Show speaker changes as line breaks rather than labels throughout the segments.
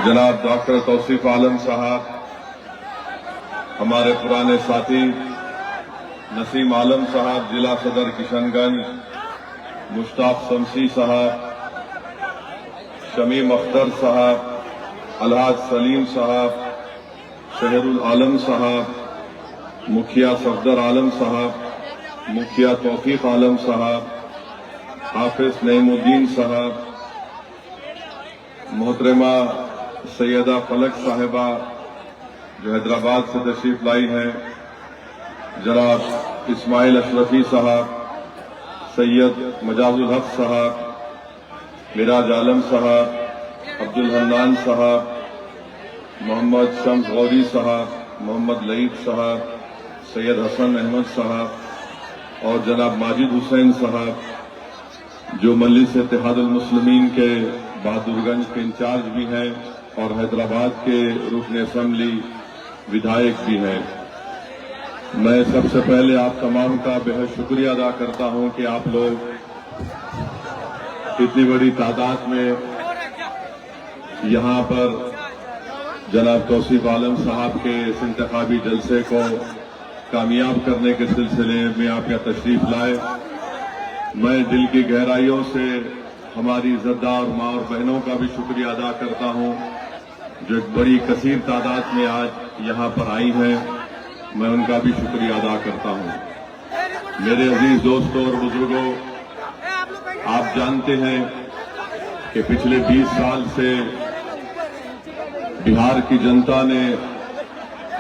जनाब डॉक्टर तौसीफ आलम साहब, हमारे पुराने साथी नसीम आलम साहब जिला सदर किशनगंज, मुश्ताक शमसी साहब, शमीम अख्तर साहब, अलहाज सलीम साहब, शहरुल आलम साहब, मुखिया सफदर आलम साहब, मुखिया तौफीक आलम साहब, हाफिज नईमुद्दीन साहब, मोहतरमा सैयदा फलक साहिबा जो हैदराबाद से तशरीफ लाई हैं, जनाब इस्माइल अशरफी साहब, सैयद मजाजुल हक साहब, मिराज आलम साहब, अब्दुल हन्नान साहब, मोहम्मद शम्स गौरी साहब, मोहम्मद लईक साहब, सैयद हसन अहमद साहब और जनाब माजिद हुसैन साहब जो मजलिस इत्तेहादुल मुस्लिमीन के बहादुरगंज के इंचार्ज भी हैं और हैदराबाद के रुकन असेंबली विधायक भी हैं। मैं सबसे पहले आप तमाम का बेहद शुक्रिया अदा करता हूं कि आप लोग इतनी बड़ी तादाद में यहां पर जनाब तौसीफ आलम साहब के इस इंतखाबी जलसे को कामयाब करने के सिलसिले में आप यहाँ तशरीफ लाए। मैं दिल की गहराइयों से हमारी इज्जतदार माँ और बहनों का भी शुक्रिया अदा करता हूँ जो एक बड़ी कसीर तादाद में आज यहाँ पर आई हैं। मैं उनका भी शुक्रिया अदा करता हूँ। मेरे अजीज दोस्तों और बुजुर्गों, आप जानते हैं कि पिछले 20 साल से बिहार की जनता ने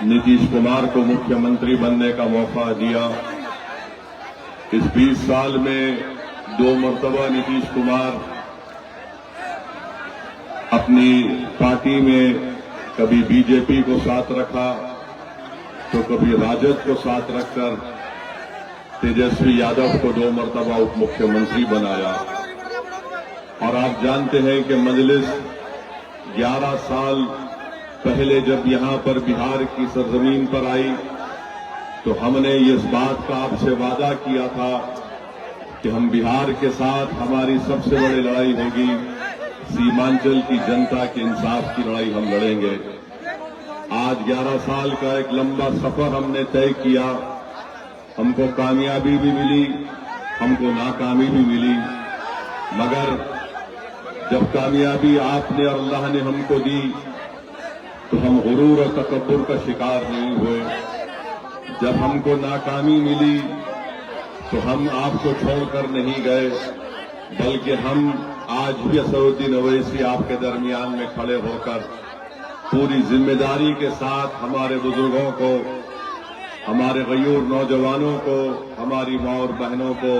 नीतीश कुमार को मुख्यमंत्री बनने का मौका दिया। इस 20 साल में 2 मरतबा नीतीश कुमार अपनी पार्टी में कभी बीजेपी को साथ रखा तो कभी राजद को साथ रखकर तेजस्वी यादव को 2 मरतबा उप मुख्यमंत्री बनाया। और आप जानते हैं कि मजलिस 11 साल पहले जब यहां पर बिहार की सरजमीन पर आई तो हमने इस बात का आपसे वादा किया था कि हम बिहार के साथ हमारी सबसे बड़ी लड़ाई होगी, सीमांचल की जनता के इंसाफ की लड़ाई हम लड़ेंगे। आज 11 साल का एक लंबा सफर हमने तय किया। हमको कामयाबी भी मिली, हमको नाकामी भी मिली, मगर जब कामयाबी आपने और अल्लाह ने हमको दी तो हम गुरूर और तकब्बुर का शिकार नहीं हुए। जब हमको नाकामी मिली तो हम आपको छोड़कर नहीं गए, बल्कि हम आज भी असदुद्दीन ओवैसी आपके दरमियान में खड़े होकर पूरी जिम्मेदारी के साथ हमारे बुजुर्गों को, हमारे गयूर नौजवानों को, हमारी माँ और बहनों को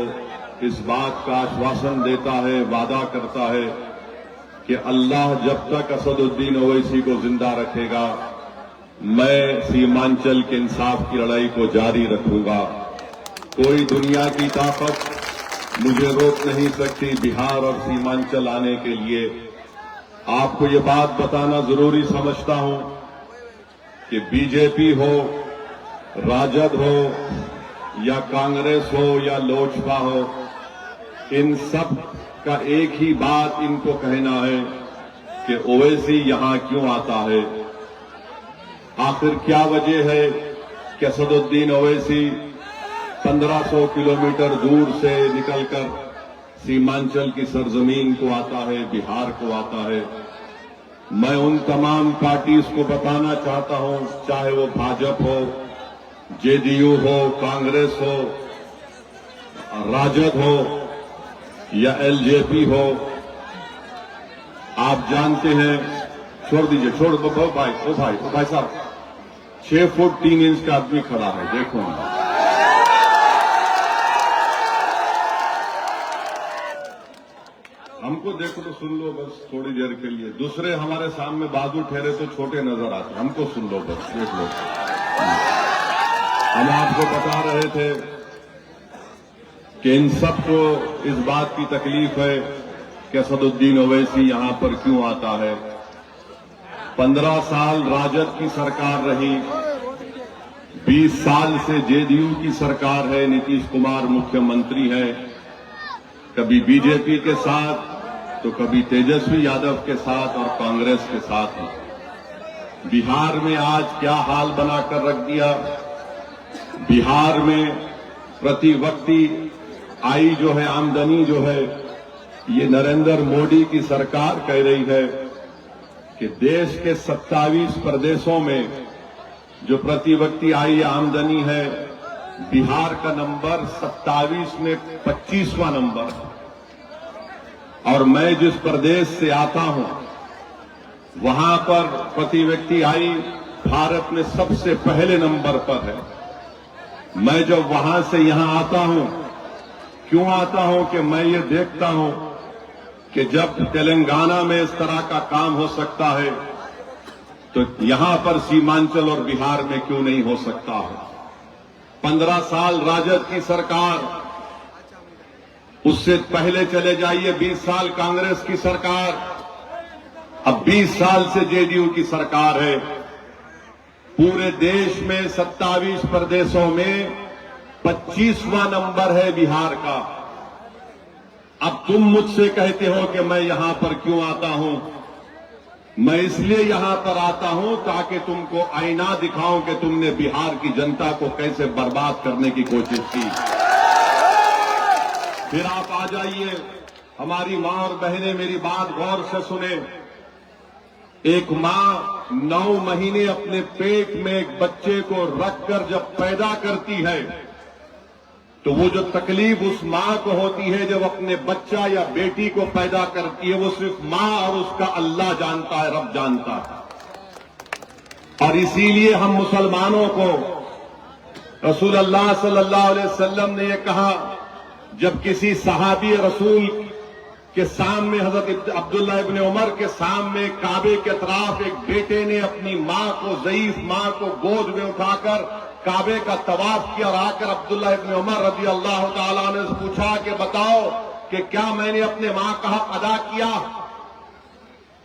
इस बात का आश्वासन देता है, वादा करता है कि अल्लाह जब तक असदुद्दीन ओवैसी को जिंदा रखेगा मैं सीमांचल के इंसाफ की लड़ाई को जारी रखूंगा। कोई दुनिया की ताकत मुझे रोक नहीं सकती बिहार और सीमांचल आने के लिए। आपको ये बात बताना जरूरी समझता हूं कि बीजेपी हो, राजद हो या कांग्रेस हो या लोजपा हो, इन सब का एक ही बात इनको कहना है कि ओवैसी यहां क्यों आता है। आखिर क्या वजह है कि असदुद्दीन ओवैसी 1500 किलोमीटर दूर से निकलकर सीमांचल की सरजमीन को आता है, बिहार को आता है। मैं उन तमाम पार्टीज को बताना चाहता हूं, चाहे वो भाजपा हो, जेडीयू हो, कांग्रेस हो, राजद हो या एलजेपी हो, आप जानते हैं, छोड़ दीजिए, छोड़ दो भाई, ओ भाई साहब, 6 फुट 3 इंच का आदमी खड़ा है, देखो ना। हमको देखो तो सुन लो बस थोड़ी देर के लिए। दूसरे हमारे सामने बहादुर ठहरे तो छोटे नजर आते, हमको सुन लो बस, देख लो। हम आपको बता रहे थे कि इन सबको इस बात की तकलीफ है कि असदुद्दीन ओवैसी यहां पर क्यों आता है। 15 साल राजद की सरकार रही, 20 साल से जेडीयू की सरकार है, नीतीश कुमार मुख्यमंत्री है। कभी बीजेपी के साथ तो कभी तेजस्वी यादव के साथ और कांग्रेस के साथ है। बिहार में आज क्या हाल बनाकर रख दिया। बिहार में प्रति व्यक्ति आई जो है आमदनी जो है, ये नरेंद्र मोदी की सरकार कह रही है कि देश के 27 प्रदेशों में जो प्रति व्यक्ति आई आमदनी है, बिहार का नंबर 27 में 25वां नंबर है। और मैं जिस प्रदेश से आता हूं वहां पर प्रति व्यक्ति आई भारत में सबसे पहले नंबर पर है। मैं जब वहां से यहां आता हूं, क्यों आता हूं कि मैं ये देखता हूं कि जब तेलंगाना में इस तरह का काम हो सकता है तो यहां पर सीमांचल और बिहार में क्यों नहीं हो सकता है। 15 साल राजद की सरकार, उससे पहले चले जाइए 20 साल कांग्रेस की सरकार, अब 20 साल से जेडीयू की सरकार है। पूरे देश में 27 प्रदेशों में 25वां नंबर है बिहार का। अब तुम मुझसे कहते हो कि मैं यहां पर क्यों आता हूं। मैं इसलिए यहां पर आता हूं ताकि तुमको आईना दिखाऊं कि तुमने बिहार की जनता को कैसे बर्बाद करने की कोशिश की। फिर आप आ जाइए, हमारी मां और बहनें मेरी बात गौर से सुने। एक मां 9 महीने अपने पेट में एक बच्चे को रखकर जब पैदा करती है तो वो जो तकलीफ उस मां को होती है जब अपने बच्चा या बेटी को पैदा करती है, वो सिर्फ मां और उसका अल्लाह जानता है, रब जानता है। और इसीलिए हम मुसलमानों को रसूल अल्लाह सल्लल्लाहु अलैहि वसल्लम ने यह कहा, जब किसी सहाबी रसूल के सामने हजरत अब्दुल्लाह इब्न उमर के सामने काबे के अतराफ एक बेटे ने अपनी मां को, ज़ईफ मां को गोद में उठाकर काबे का तवाफ किया और आकर अब्दुल्लाह इब्न उमर रज़ी अल्लाह ताला ने पूछा कि बताओ कि क्या मैंने अपने मां का हक अदा किया।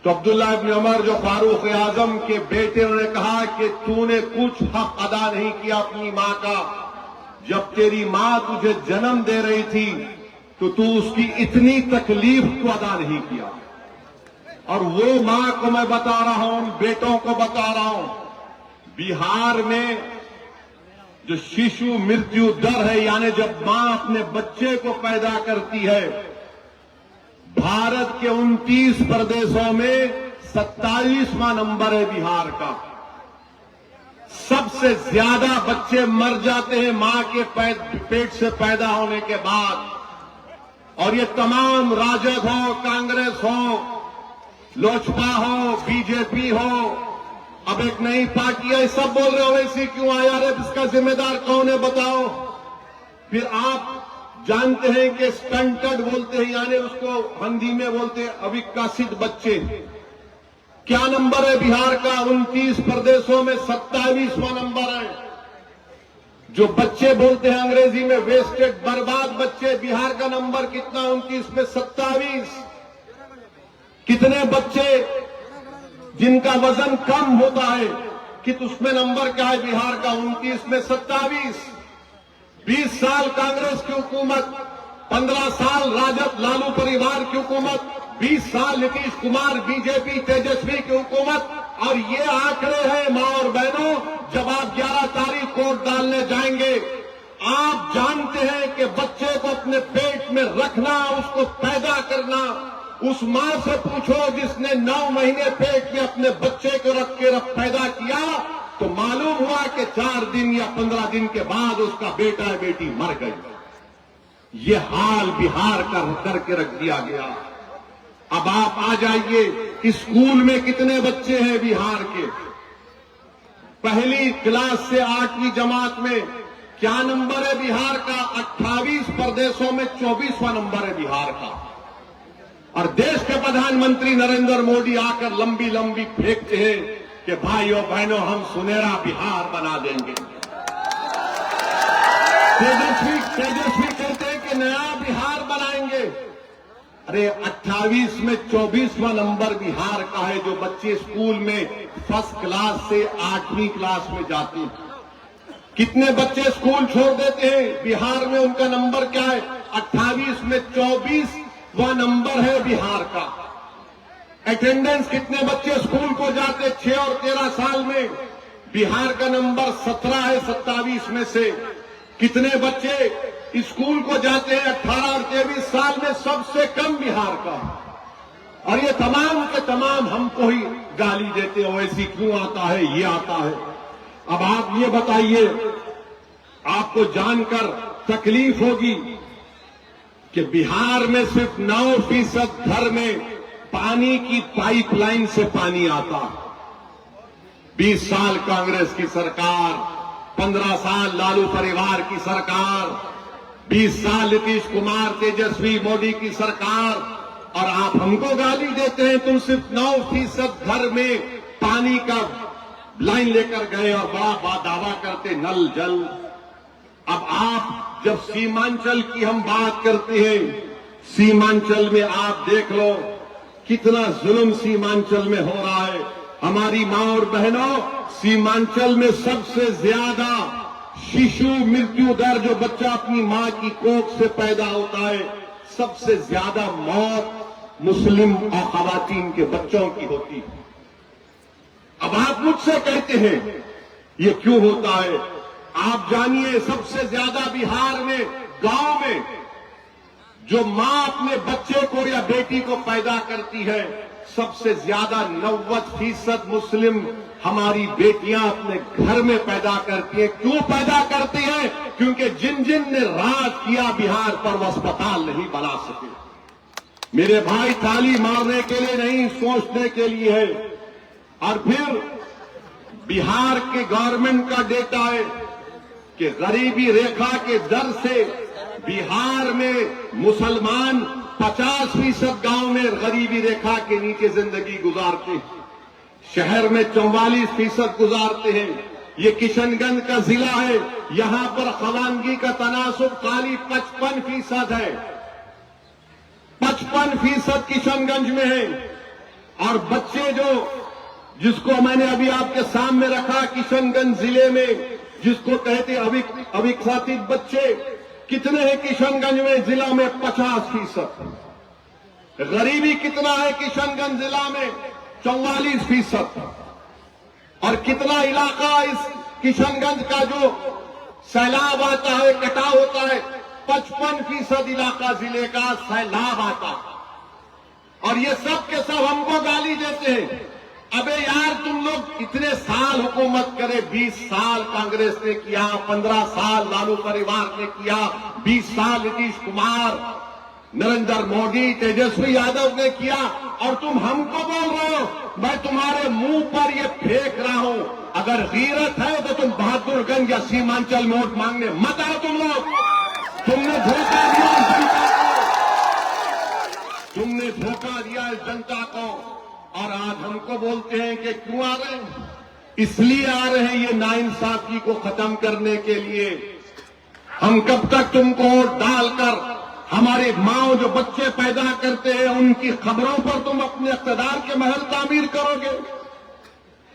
तो अब्दुल्लाह इब्न उमर जो फारूक आजम के बेटे, उन्होंने कहा कि तूने कुछ हक अदा नहीं किया अपनी मां का। जब तेरी मां तुझे जन्म दे रही थी तो तू उसकी इतनी तकलीफ को अदा नहीं किया। और वो मां को मैं बता रहा हूं, बेटों को बता रहा हूं, बिहार में जो शिशु मृत्यु दर है, यानी जब मां अपने बच्चे को पैदा करती है, भारत के 29 प्रदेशों में 27वां नंबर है बिहार का। सबसे ज्यादा बच्चे मर जाते हैं मां के पेट से पैदा होने के बाद। और ये तमाम राजद हो, कांग्रेस हो, लोजपा हो, बीजेपी हो, अब एक नई पार्टी है, सब बोल रहे हो वैसे क्यों आया रे, इसका जिम्मेदार कौन है बताओ। फिर आप जानते हैं कि स्टंटेड बोलते हैं, यानी उसको हिंदी में बोलते हैं अविकसित बच्चे। क्या नंबर है बिहार का? 29 प्रदेशों में 27वां नंबर है। जो बच्चे बोलते हैं अंग्रेजी में वेस्टेड, बर्बाद बच्चे, बिहार का नंबर कितना? 29 में 27। कितने बच्चे जिनका वजन कम होता है कि उसमें नंबर क्या है बिहार का? 29 में 27। 20 साल कांग्रेस की हुकूमत, 15 साल राजद लालू परिवार की हुकूमत, 20 साल नीतीश कुमार बीजेपी तेजस्वी की हुकूमत। और ये आंकड़े हैं मां और बहनों, जब आप 11 तारीख वोट डालने जाएंगे, आप जानते हैं कि बच्चे को अपने पेट में रखना, उसको पैदा करना, उस मां से पूछो जिसने 9 महीने पेट में अपने बच्चे को रख के पैदा किया, तो मालूम हुआ कि 4 दिन या 15 दिन के बाद उसका बेटा या बेटी मर गई। ये हाल बिहार का करके रख दिया गया। अब आप आ जाइए, स्कूल में कितने बच्चे हैं बिहार के? पहली क्लास से 8वीं जमात में क्या नंबर है बिहार का? 28 प्रदेशों में 24वां नंबर है बिहार का। और देश के प्रधानमंत्री नरेंद्र मोदी आकर लंबी लंबी फेंकते हैं कि भाइयों बहनों हम सुनहरा बिहार बना देंगे। तेजस्वी कहते हैं कि नया बिहार बनाएंगे। अरे 28 में 24वां नंबर बिहार का है। जो बच्चे स्कूल में फर्स्ट क्लास से 8वीं क्लास में जाते हैं, कितने बच्चे स्कूल छोड़ देते हैं बिहार में? उनका नंबर क्या है? 28 में 24
वह नंबर है बिहार का। अटेंडेंस कितने बच्चे स्कूल को जाते 6 और 13 साल में, बिहार का नंबर 17 है 27 में से। कितने बच्चे स्कूल को जाते हैं 18 और 23 साल में, सबसे कम बिहार का। और ये तमाम के तमाम हमको ही गाली देते हो, ऐसी क्यों आता है, ये आता है। अब आप ये बताइए, आपको जानकर तकलीफ होगी कि बिहार में सिर्फ 9% घर में पानी की पाइपलाइन से पानी आता। 20 साल कांग्रेस की सरकार, 15 साल लालू परिवार की सरकार, 20 साल नीतीश कुमार तेजस्वी मोदी की सरकार, और आप हमको गाली देते हैं तुम सिर्फ 9% घर में पानी का लाइन लेकर गए और बड़ा दावा करते नल जल। अब आप जब सीमांचल की हम बात करते हैं, सीमांचल में आप देख लो कितना जुल्म सीमांचल में हो रहा है। हमारी मां और बहनों, सीमांचल में सबसे ज्यादा शिशु मृत्यु दर, जो बच्चा अपनी मां की कोख से पैदा होता है, सबसे ज्यादा मौत मुस्लिम और खवातीन के बच्चों की होती है। अब आप मुझसे कहते हैं ये क्यों होता है? आप जानिए, सबसे ज्यादा बिहार में गांव में जो मां अपने बच्चे को या बेटी को पैदा करती है, सबसे ज्यादा 90% मुस्लिम हमारी बेटियां अपने घर में पैदा करती हैं। क्यों पैदा करती हैं? क्योंकि जिन जिन ने राज किया बिहार पर, वो अस्पताल नहीं बना सके। मेरे भाई, ताली मारने के लिए नहीं, सोचने के लिए है। और फिर बिहार के गवर्नमेंट का डेटा है कि गरीबी रेखा के दर से बिहार में मुसलमान 50% गांव में गरीबी रेखा के नीचे जिंदगी गुजारते हैं, शहर में 44% गुजारते हैं। ये किशनगंज का जिला है, यहां पर खवानगी का तनासुब खाली 55% है। 55% किशनगंज में है। और बच्चे जिसको मैंने अभी आपके सामने रखा, किशनगंज जिले में जिसको कहते अविकसित बच्चे, कितने हैं किशनगंज में? जिला में 50%। गरीबी कितना है किशनगंज जिला में? 44%। और कितना इलाका इस किशनगंज का जो सैलाब आता है, कटाव होता है, 55% इलाका जिले का सैलाब आता। और ये सब के सब हमको गाली देते हैं। अबे यार, तुम लोग इतने साल हुकूमत करे, 20 साल कांग्रेस ने किया, 15 साल लालू परिवार ने किया, 20 साल नीतीश कुमार, नरेंद्र मोदी, तेजस्वी यादव ने किया, और तुम हमको बोल रहे हो। मैं तुम्हारे मुंह पर ये फेंक रहा हूं, अगर गीरत है तो तुम बहादुरगंज या सीमांचल में वोट मांगने मत आओ। तुम लोग, तुमने धोखा दिया इस जनता को, तुमने धोखा दिया इस जनता को। और आज हमको बोलते हैं कि क्यों आ रहे हैं? इसलिए आ रहे हैं ये नाइंसाफी को खत्म करने के लिए। हम कब तक तुमको वोट डालकर हमारे माँ जो बच्चे पैदा करते हैं उनकी खबरों पर तुम अपने इक़्तिदार के महल तामीर करोगे?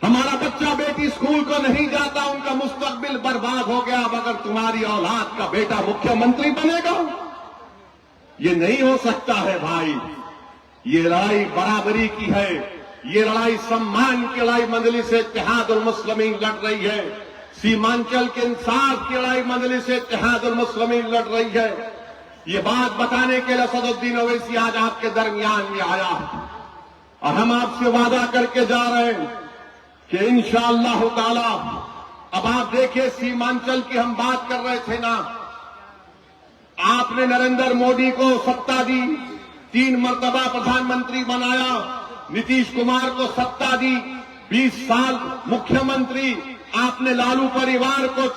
हमारा बच्चा बेटी स्कूल को नहीं जाता, उनका मुस्तकबिल बर्बाद हो गया। अब अगर तुम्हारी औलाद का बेटा मुख्यमंत्री बनेगा, ये नहीं हो सकता है भाई। ये लड़ाई बराबरी की है, ये लड़ाई सम्मान की लड़ाई मजलिस इत्तेहादुल मुस्लिमीन लड़ रही है। सीमांचल के इंसाफ की लड़ाई मजलिस इत्तेहादुल मुस्लिमीन लड़ रही है। ये बात बताने के लिए असदुद्दीन ओवैसी आज आपके दरमियान में आया, और हम आपसे वादा करके जा रहे हैं कि इंशाअल्लाह ताला, अब आप देखिए, सीमांचल की हम बात कर रहे थे ना, आपने नरेंद्र मोदी को सत्ता दी, 3 मर्तबा प्रधानमंत्री बनाया, नीतीश कुमार को सत्ता दी, 20 साल मुख्यमंत्री, आपने लालू परिवार को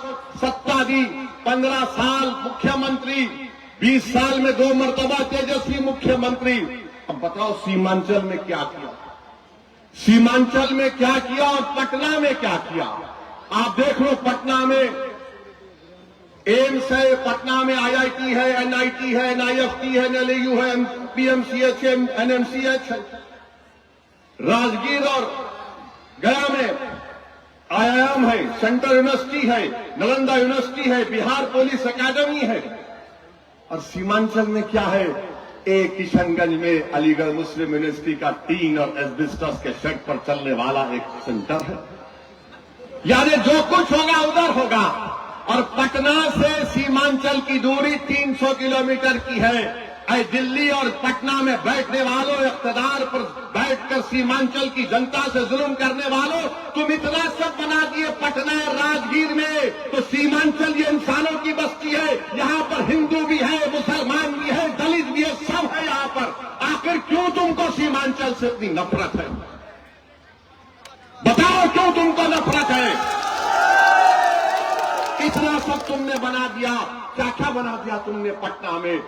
सत्ता दी, 15 साल मुख्यमंत्री, 20 साल में 2 मर्तबा तेजस्वी मुख्यमंत्री। अब बताओ सीमांचल में क्या किया? सीमांचल में क्या किया और पटना में क्या किया? आप देख लो, पटना में एम्स है, पटना में IIT है, NIT है, NIFT है, NLU है, PMCH है, NMCH है। राजगीर और गया में IIM है, सेंट्रल यूनिवर्सिटी है, नालंदा यूनिवर्सिटी है, बिहार पुलिस अकादमी है। और सीमांचल में क्या है? एक किशनगंज में अलीगढ़ मुस्लिम यूनिवर्सिटी का टीन और एस्बेस्टस के शेड पर चलने वाला एक सेंटर है। यानी जो कुछ होगा उधर होगा। और पटना से सीमांचल की दूरी 300 किलोमीटर की है। ऐ दिल्ली और पटना में बैठने वालों, इख्तिदार पर बैठकर सीमांचल की जनता से जुल्म करने वालों, तुम इतना सब बना दिए पटना और राजगीर में, तो सीमांचल ये इंसानों की बस्ती है। यहाँ पर हिंदू भी है, मुसलमान भी है, दलित भी है, सब है यहाँ पर। आखिर क्यों तुमको सीमांचल से इतनी नफरत है? बताओ क्यों तुमको नफरत है? इतना सब तुमने बना दिया। क्या क्या बना दिया तुमने पटना में?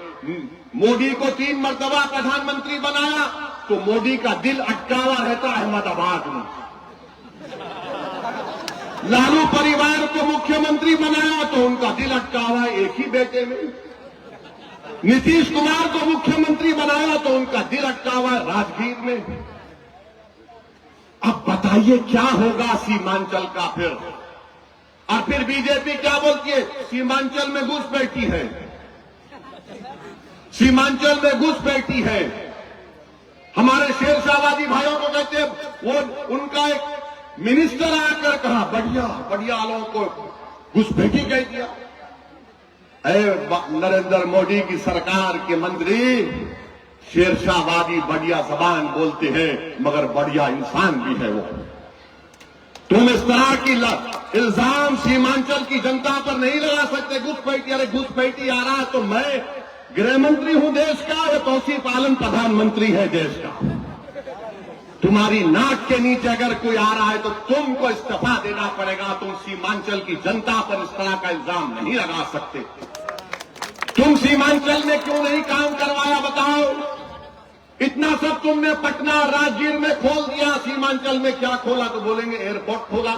मोदी को 3 मर्तबा प्रधानमंत्री बनाया तो मोदी का दिल अटका हुआ रहता अहमदाबाद में। लालू परिवार को मुख्यमंत्री बनाया तो उनका दिल अटका हुआ एक ही बेटे में। नीतीश कुमार को मुख्यमंत्री बनाया तो उनका दिल अटका हुआ राजगीर में। अब बताइए क्या होगा सीमांचल का फिर? और फिर बीजेपी क्या बोलती है? सीमांचल में घुसपैठी है, सीमांचल में घुसपैठी है। हमारे शेरशाहवादी भाइयों को कहते हैं, वो उनका एक मिनिस्टर आकर कहा बढ़िया बढ़िया लोगों को घुसपैठी कह दिया। नरेंद्र मोदी की सरकार के मंत्री शेरशाहवादी बढ़िया जबान बोलते हैं, मगर बढ़िया इंसान भी है वो। तुम इस तरह की इल्जाम सीमांचल की जनता पर नहीं लगा सकते। घुसपैठी, अरे घुसपैठी आ रहा है तो मैं गृह मंत्री हूं देश का, या तौसीफ आलम प्रधानमंत्री है देश का। तुम्हारी नाक के नीचे अगर कोई आ रहा है तो तुमको इस्तीफा देना पड़ेगा। तुम सीमांचल की जनता पर इस तरह का इल्जाम नहीं लगा सकते। तुम सीमांचल में क्यों नहीं काम करवाया बताओ? इतना सब तुमने पटना राजगीर में खोल दिया, सीमांचल में क्या खोला? तो बोलेंगे एयरपोर्ट खोला।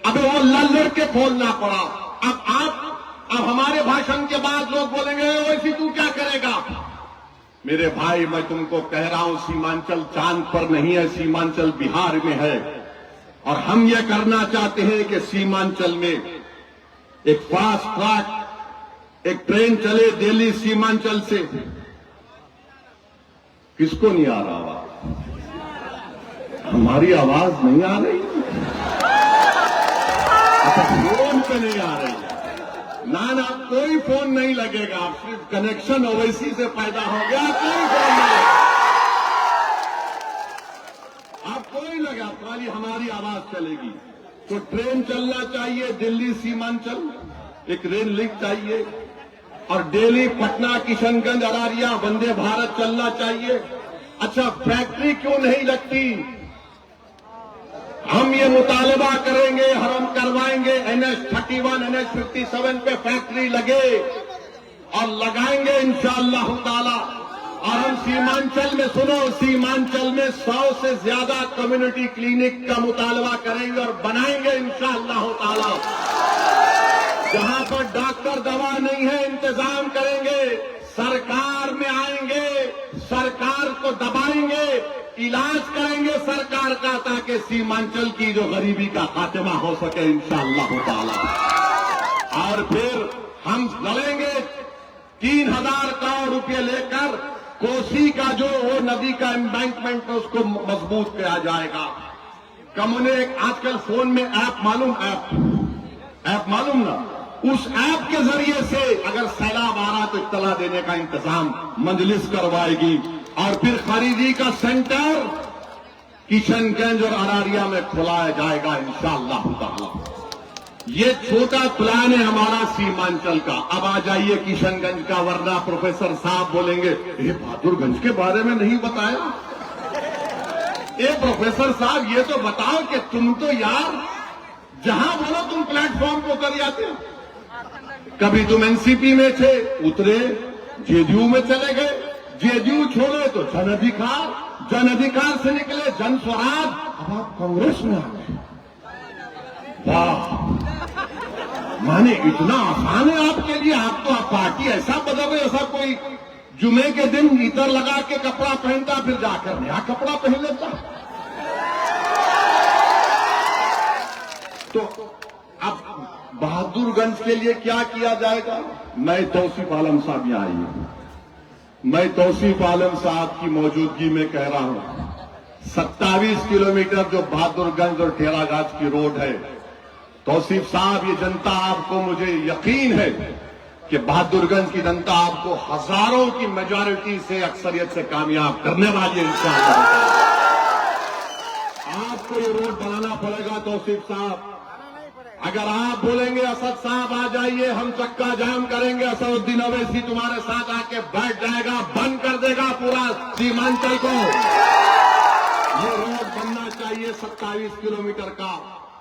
अबे वो लड़ के खोलना पड़ा। अब हमारे भाषण के बाद लोग बोलेंगे वैसी तू क्या करेगा? मेरे भाई, मैं तुमको कह रहा हूं सीमांचल चांद पर नहीं है, सीमांचल बिहार में है। और हम ये करना चाहते हैं कि सीमांचल में एक फास्ट ट्रैक एक ट्रेन चले दिल्ली सीमांचल से। किसको नहीं आ रहा आवाज? हमारी आवाज नहीं आ रही? अच्छा, फोन पे नहीं आ रही? ना कोई फोन नहीं लगेगा। सिर्फ कनेक्शन ओवैसी से पैदा हो गया, कोई फोन नहीं। आप कोई लगा, खाली हमारी आवाज चलेगी। तो ट्रेन चलना चाहिए दिल्ली सीमांचल, एक रेल लिंक चाहिए। और डेली पटना किशनगंज अरारिया वंदे भारत चलना चाहिए। अच्छा, फैक्ट्री क्यों नहीं लगती? हम ये मुतालबा करेंगे, हम करवाएंगे NH-31 NH-57 पे फैक्ट्री लगे और लगाएंगे इंशाअल्लाह ताला। और हम सीमांचल में, सुनो, सीमांचल में 100 से ज्यादा कम्युनिटी क्लिनिक का मुतालबा करेंगे और बनाएंगे इंशाअल्लाह ताला। जहां पर डॉक्टर दवा नहीं है इंतजाम करेंगे, सरकार में आएंगे, सरकार को दबाएंगे, इलाज करेंगे सरकार का, ताकि सीमांचल की जो गरीबी का खात्मा हो सके इंशाअल्लाह ताला। और फिर हम लड़ेंगे 3000 करोड़ रुपए लेकर, कोसी का जो वो नदी का एम्बैंकमेंट है उसको मजबूत किया जाएगा। कम्युनिक आजकल फोन में ऐप मालूम ना, उस ऐप के जरिए से अगर सैलाब आ रहा तो इत्तला देने का इंतजाम मजलिस करवाएगी। और फिर खरीदी का सेंटर किशनगंज और अरारिया में खुलाया जाएगा इंशाअल्लाह ताला। ये छोटा प्लान है हमारा सीमांचल का। अब आ जाइए किशनगंज का, वरना प्रोफेसर साहब बोलेंगे ये बहादुरगंज के बारे में नहीं बताया। ये प्रोफेसर साहब ये तो बताओ कि तुम तो यार जहां बोलो तुम प्लेटफॉर्म पर उतर जाते हो। कभी तुम एनसीपी में थे, उतरे, जेडीयू में चले गए, जेडीयू छोड़े तो जन अधिकार से निकले जन स्वराज, अब आप कांग्रेस में आ गए। वाह, माने इतना आसान है आपके लिए? आप तो आप पार्टी ऐसा बदल रहे, ऐसा कोई जुमे के दिन इतर लगा के कपड़ा पहनता फिर जाकर नया कपड़ा पहन लेता। तो अब बहादुरगंज के लिए क्या किया जाएगा? मैं तौसीफ आलम साहब यहां आई हूं। मैं तौसीफ आलम साहब की मौजूदगी में कह रहा हूं, 27 किलोमीटर जो बहादुरगंज और टेरागाछ की रोड है, तौसीफ साहब, ये जनता आपको, मुझे यकीन है कि बहादुरगंज की जनता आपको हजारों की मेजॉरिटी से, अक्सरियत से कामयाब करने वाली है इंशाअल्लाह। आपको ये रोड बनाना पड़ेगा तौसीफ साहब। अगर आप बोलेंगे असद साहब आ जाइए, हम चक्का जाम करेंगे, असदुद्दीन अवैसी तुम्हारे साथ आके बैठ जाएगा, बंद कर देगा पूरा सीमांचल को। ये रोड बनना चाहिए 27 किलोमीटर का।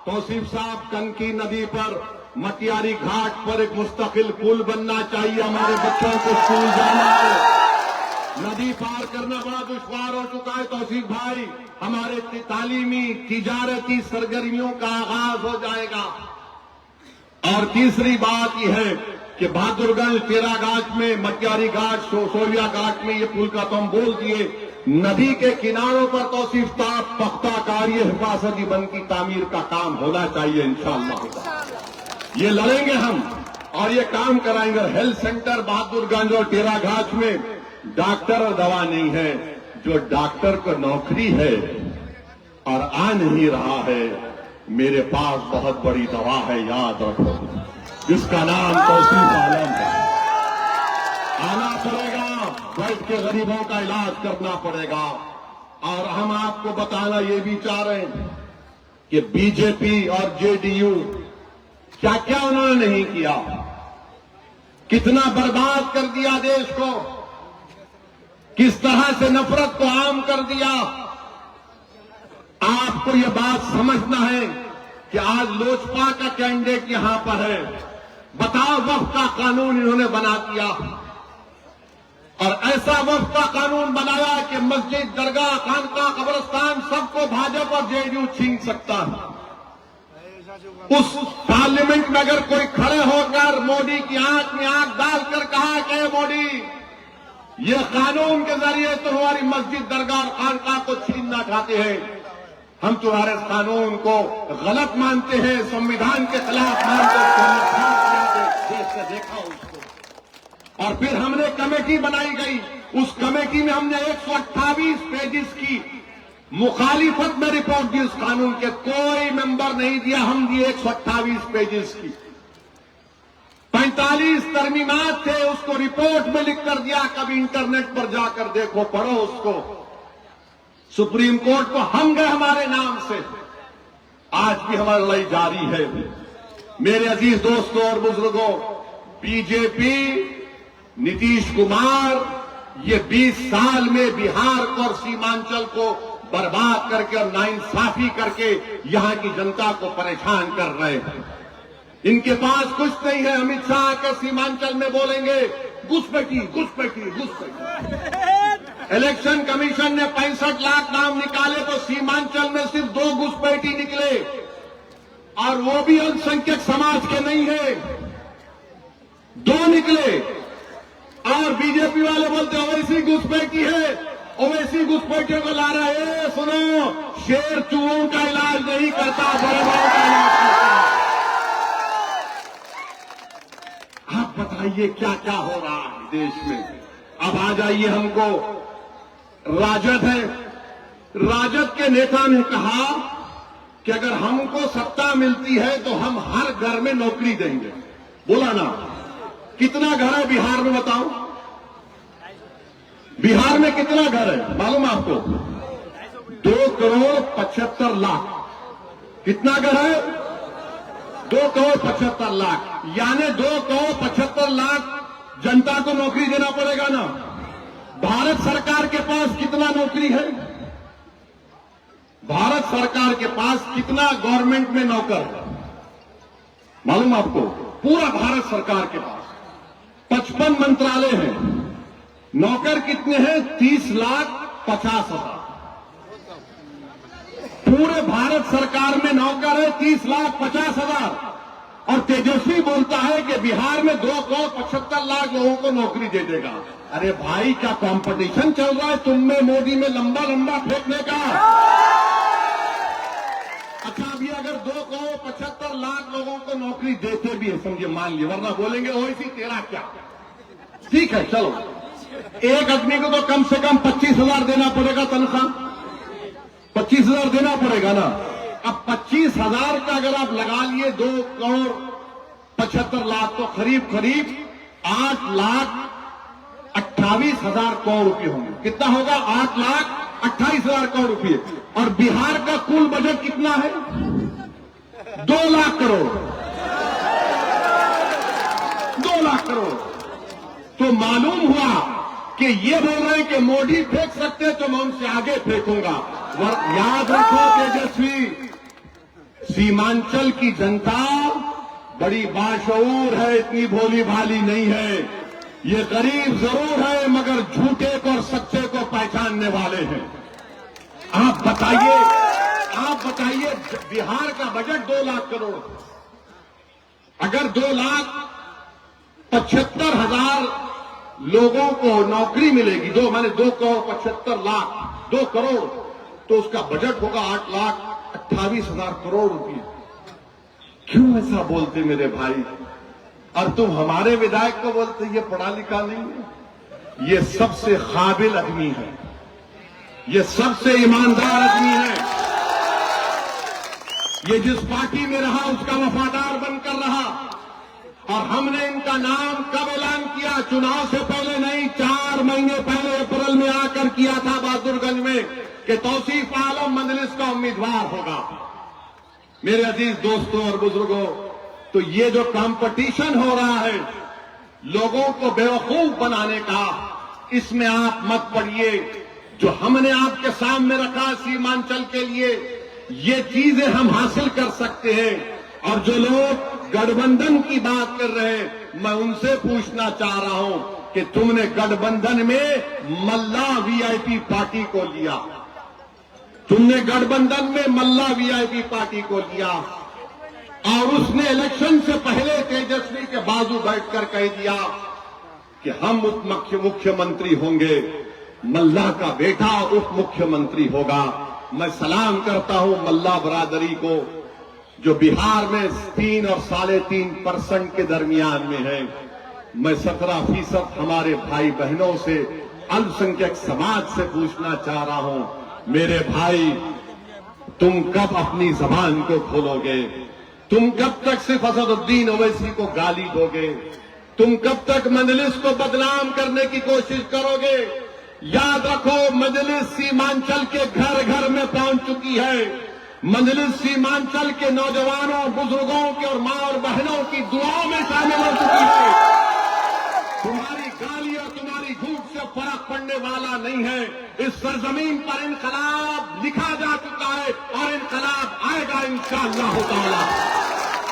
तौसीफ साहब, कनकी नदी पर मटियारी घाट पर एक मुस्तकिल पुल बनना चाहिए, हमारे बच्चों को स्कूल जाना है। नदी पार करना बड़ा दुश्वार हो चुका है तौसीफ भाई, हमारे तालीमी तिजारती सरगर्मियों का आगाज हो जाएगा। और तीसरी बात यह है कि बहादुरगंज, टेरागाछ में, मटियारी घाट, सोरिया घाट में ये पुल का तो हम बोल दिए, नदी के किनारों पर तौसीफ साहब पख्ता कार्य हिफाजती बंद की तामीर का काम होना चाहिए इंशाअल्लाह। ये लड़ेंगे हम और ये काम कराएंगे। हेल्थ सेंटर बहादुरगंज और टेरागाछ में डॉक्टर और दवा नहीं है, जो डॉक्टर को नौकरी है और आ नहीं रहा है, मेरे पास बहुत बड़ी दवा है, याद रखो, जिसका नाम तौसीफ आलम है। आना पड़ेगा, बैठ के गरीबों का इलाज करना पड़ेगा। और हम आपको बताना ये भी चाह रहे हैं कि बीजेपी और जेडीयू क्या क्या उन्होंने नहीं किया, कितना बर्बाद कर दिया देश को, किस तरह से नफरत को आम कर दिया। आपको यह बात समझना है कि आज लोजपा का कैंडिडेट यहां पर है। बताओ, वक्फ का कानून इन्होंने बना दिया और ऐसा वक्फ का कानून बनाया कि मस्जिद, दरगाह, खानका, कब्रिस्तान सबको भाजपा और जेडीयू छीन सकता है। उस पार्लियामेंट में अगर कोई खड़े होकर मोदी की आंख में आंख डालकर कहा कि मोदी, ये कानून के जरिए तुम्हारी मस्जिद, दरगाह और खानका को छीनना चाहते हैं, हम तुम्हारे कानून को गलत मानते हैं, संविधान के खिलाफ मानते हैं, देश से देखा उसको। और फिर हमने कमेटी बनाई गई, उस कमेटी में हमने 128 पेजेस की मुखालिफत में रिपोर्ट दी उस कानून के, कोई मेंबर नहीं दिया, हम दिए 128 पेजेस की। 45 तरमीमात थे, उसको रिपोर्ट में लिख कर दिया, कभी इंटरनेट पर जाकर देखो, पढ़ो उसको। सुप्रीम कोर्ट को हम गए हमारे नाम से, आज भी हमारी लड़ाई जारी है। मेरे अजीज दोस्तों और बुजुर्गों, बीजेपी, नीतीश कुमार ये 20 साल में बिहार को और सीमांचल को बर्बाद करके और नाइंसाफी करके यहां की जनता को परेशान कर रहे हैं। इनके पास कुछ नहीं है। अमित शाह आकर सीमांचल में बोलेंगे घुसपैठी, घुसपैठी, घुसपैठी। इलेक्शन कमीशन ने 65 लाख नाम निकाले तो सीमांचल में सिर्फ 2 घुसपैठी निकले, और वो भी अल्पसंख्यक समाज के नहीं है, 2 निकले। और बीजेपी वाले बोलते ओवैसी घुसपैठी है, ओवैसी घुसपैठियों को ला रहे हैं। सुनो, शेर चूहों का इलाज नहीं करता, बड़े बड़ों का इलाज करता है। आप बताइए क्या क्या हो रहा है देश में। अब आ जाइए, हमको राजद है, राजद के नेता ने कहा कि अगर हमको सत्ता मिलती है तो हम हर घर में नौकरी देंगे। बोला ना, कितना घर है बिहार में बताओ? बिहार में कितना घर है मालूम आपको? 2,75,00,000। कितना घर है? 2,75,00,000। यानी 2,75,00,000 जनता को नौकरी देना पड़ेगा ना। भारत सरकार के पास कितना नौकरी है? भारत सरकार के पास कितना गवर्नमेंट में नौकर है मालूम आपको? पूरा भारत सरकार के पास 55 मंत्रालय हैं। नौकर कितने हैं? 30,50,000। पूरे भारत सरकार में नौकर है 30,50,000। और तेजस्वी बोलता है कि बिहार में 2,75,00,000 लोगों को नौकरी दे देगा। अरे भाई, क्या कंपटीशन चल रहा है तुम में मोदी में लंबा लंबा फेंकने का? अच्छा, अभी अगर 2,75,00,000 लोगों को नौकरी देते भी है, समझिए, मान लिया, वरना बोलेंगे ओवैसी तेरा क्या। ठीक है, चलो, एक आदमी को तो कम से कम 25,000 देना पड़ेगा तनख्वाह, 25,000 देना पड़ेगा ना। अब 25,000 का अगर आप लगा लिए 2,75,00,000 तो करीब 8,28,000 करोड़ रुपए होंगे। कितना होगा? 8,28,000 करोड़ रुपए। और बिहार का कुल बजट कितना है? 2 लाख करोड़, 2 लाख करोड़। तो मालूम हुआ कि ये बोल रहे हैं कि मोदी फेंक सकते हैं तो मैं उनसे आगे फेंकूंगा। याद रखो तेजस्वी, सीमांचल की जनता बड़ी बाशऊर है, इतनी भोली भाली नहीं है। ये गरीब जरूर है मगर झूठे को और सच्चे को पहचानने वाले हैं। आप बताइए बिहार का बजट 2 लाख करोड़, अगर 2,75,000 लोगों को नौकरी मिलेगी, 2,75,00,000, 2 करोड़, तो उसका बजट होगा 8,28,000 करोड़ रुपए। क्यों ऐसा बोलते मेरे भाई? और तुम हमारे विधायक को बोलते ये पढ़ा लिखा नहीं है। ये सबसे काबिल आदमी है, ये सबसे ईमानदार आदमी है। ये जिस पार्टी में रहा उसका वफादार बनकर रहा। और हमने इनका नाम कब ऐलान किया? चुनाव से पहले नहीं, 4 महीने पहले अप्रैल में आकर किया था बहादुरगंज में कि तौसीफ आलम मजलिस का उम्मीदवार होगा। मेरे अजीज दोस्तों और बुजुर्गों, तो ये जो कंपटीशन हो रहा है लोगों को बेवकूफ बनाने का, इसमें आप मत पड़िए। जो हमने आपके सामने रखा सीमांचल के लिए, ये चीजें हम हासिल कर सकते हैं। और जो लोग गठबंधन की बात कर रहे हैं, मैं उनसे पूछना चाह रहा हूं कि तुमने गठबंधन में मल्ला वीआईपी पार्टी को लिया, तुमने गठबंधन में मल्ला वीआईपी पार्टी को लिया और उसने इलेक्शन से पहले तेजस्वी के बाजू बैठकर कह दिया कि हम उप मुख्यमंत्री होंगे, मल्ला का बेटा उप मुख्यमंत्री होगा। मैं सलाम करता हूं मल्ला बरादरी को जो बिहार में 3 और 3.5% के दरमियान में है। मैं 17% हमारे भाई बहनों से, अल्पसंख्यक समाज से पूछना चाह रहा हूं, मेरे भाई तुम कब अपनी जबान को खोलोगे? तुम कब तक सिर्फ असदुद्दीन ओवैसी को गाली दोगे? तुम कब तक मजलिस को बदनाम करने की कोशिश करोगे? याद रखो, मजलिस सीमांचल के घर घर में पहुंच चुकी है। मजलिस सीमांचल के नौजवानों, बुजुर्गों के और मां और बहनों की दुआओं में शामिल हो चुकी है। तुम्हारी गाली और तुम्हारी झूठ से फर्क पड़ने वाला नहीं है। इस सरजमीन पर इनकलाब लिखा जा चुका है और इनकलाब आएगा इंशाअल्लाह ताला।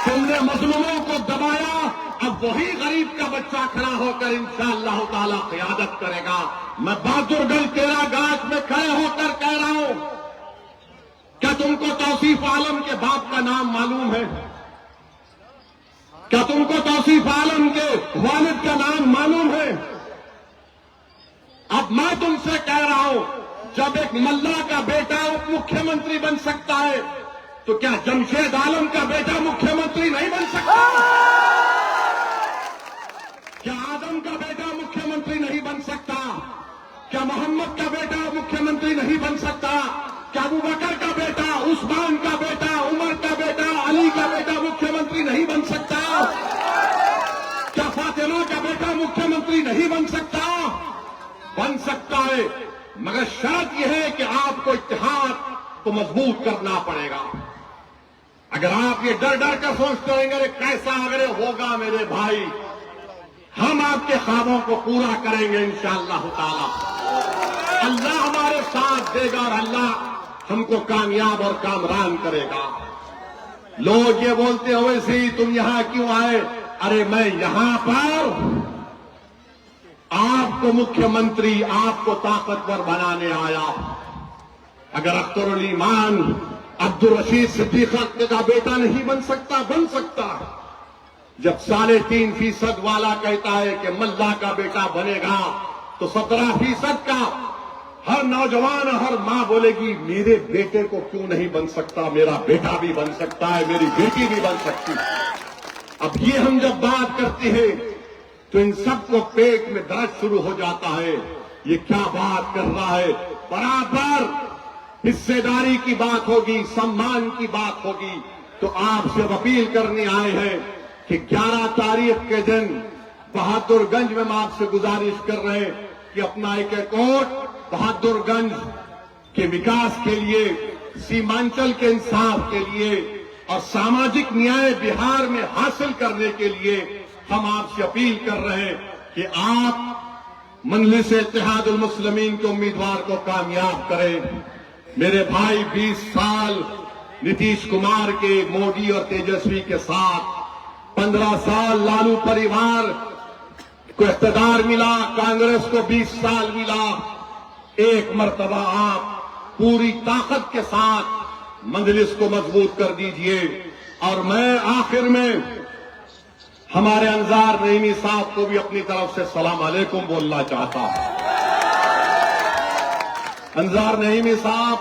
तुमने मजलूमों को दबाया, अब वही गरीब का बच्चा खड़ा होकर इंशाअल्लाह ताला क़यादत करेगा। मैं बहादुरगंज तेरा गाछ में खड़े होकर कह रहा हूं, क्या तुमको तौसीफ आलम के बाप का नाम मालूम है? क्या तुमको तौसीफ आलम के वालिद का नाम मालूम है? अब मैं तुमसे कह रहा हूं, जब एक मल्ला का बेटा उप मुख्यमंत्री बन सकता है तो क्या जमशेद आलम का बेटा मुख्यमंत्री नहीं बन सकता? क्या आदम का बेटा मुख्यमंत्री नहीं बन सकता? क्या मोहम्मद का बेटा मुख्यमंत्री नहीं बन सकता? क्या अबू बकर का बेटा, उस्मान का बेटा, उमर का बेटा, अली का बेटा मुख्यमंत्री नहीं बन सकता? क्या फातिमा का बेटा मुख्यमंत्री नहीं बन सकता? बन सकता है, मगर शर्त यह है कि आपको इत्तेहाद को मजबूत करना पड़ेगा। अगर आप ये डर डर कर सोचते रहेंगे कैसा अगर होगा, मेरे भाई हम आपके ख्वाबों को पूरा करेंगे इंशाअल्लाह ताला। अल्लाह हमारे साथ देगा और अल्लाह हमको कामयाब और कामरान करेगा। लोग ये बोलते हो वैसे ही तुम यहां क्यों आए? अरे मैं यहां पर आपको मुख्यमंत्री, आपको ताकतवर बनाने आया। अगर अख्तरुल ईमान अब्दुल रशीद सिद्दीक का बेटा नहीं बन सकता, बन सकता है। जब 3.5% वाला कहता है कि मल्ला का बेटा बनेगा तो 17% का हर नौजवान, हर मां बोलेगी मेरे बेटे को क्यों नहीं बन सकता? मेरा बेटा भी बन सकता है, मेरी बेटी भी बन सकती है। अब ये हम जब बात करते हैं तो तो इन सबको पेट में दर्द शुरू हो जाता है। ये क्या बात कर रहा है? बराबर हिस्सेदारी की बात होगी, सम्मान की बात होगी। तो आपसे अब अपील करने आए हैं कि 11 तारीख के दिन बहादुरगंज में हम आपसे गुजारिश कर रहे हैं कि अपना एक वोट बहादुरगंज के विकास के लिए, सीमांचल के इंसाफ के लिए और सामाजिक न्याय बिहार में हासिल करने के लिए हम आपसे अपील कर रहे हैं कि आप मजलिस इत्तेहादुल मुस्लिमीन के उम्मीदवार को कामयाब करें। मेरे भाई 20 साल नीतीश कुमार के, मोदी और तेजस्वी के साथ, 15 साल लालू परिवार को इख्तियार मिला, कांग्रेस को 20 साल मिला। एक मर्तबा आप पूरी ताकत के साथ मजलिस को मजबूत कर दीजिए। और मैं आखिर में हमारे अंजार नईमी साहब को भी अपनी तरफ से सलाम अलैकुम बोलना चाहता हूं। अंजार नईमी साहब,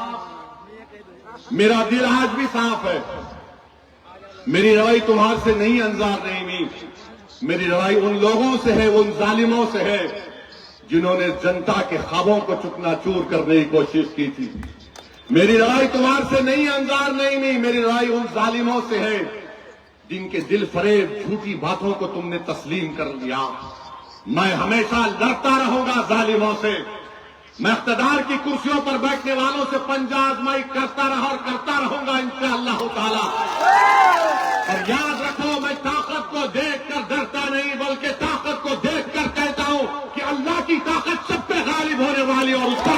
मेरा दिल आज भी साफ है। मेरी लड़ाई तुम्हारे से नहीं अंजार नईमी, मेरी लड़ाई उन लोगों से है, उन जालिमों से है जिन्होंने जनता के ख्वाबों को चुकनाचूर करने की कोशिश की थी। मेरी लड़ाई तुम्हारे से नहीं अंजार नईमी, मेरी लड़ाई उन जालिमों से है जिनके दिल फरेब झूठी बातों को तुमने तस्लीम कर लिया। मैं हमेशा लड़ता रहूंगा जालिमों से। मैं इख्तियार की कुर्सियों पर बैठने वालों से पंजा आजमाई करता रहा और करता रहूंगा इंशाअल्लाह ताला। और याद रखो, मैं ताकत को देखकर डरता नहीं, बल्कि ताकत को देखकर कहता हूं कि अल्लाह की ताकत सब पे गालिब होने वाली और उसका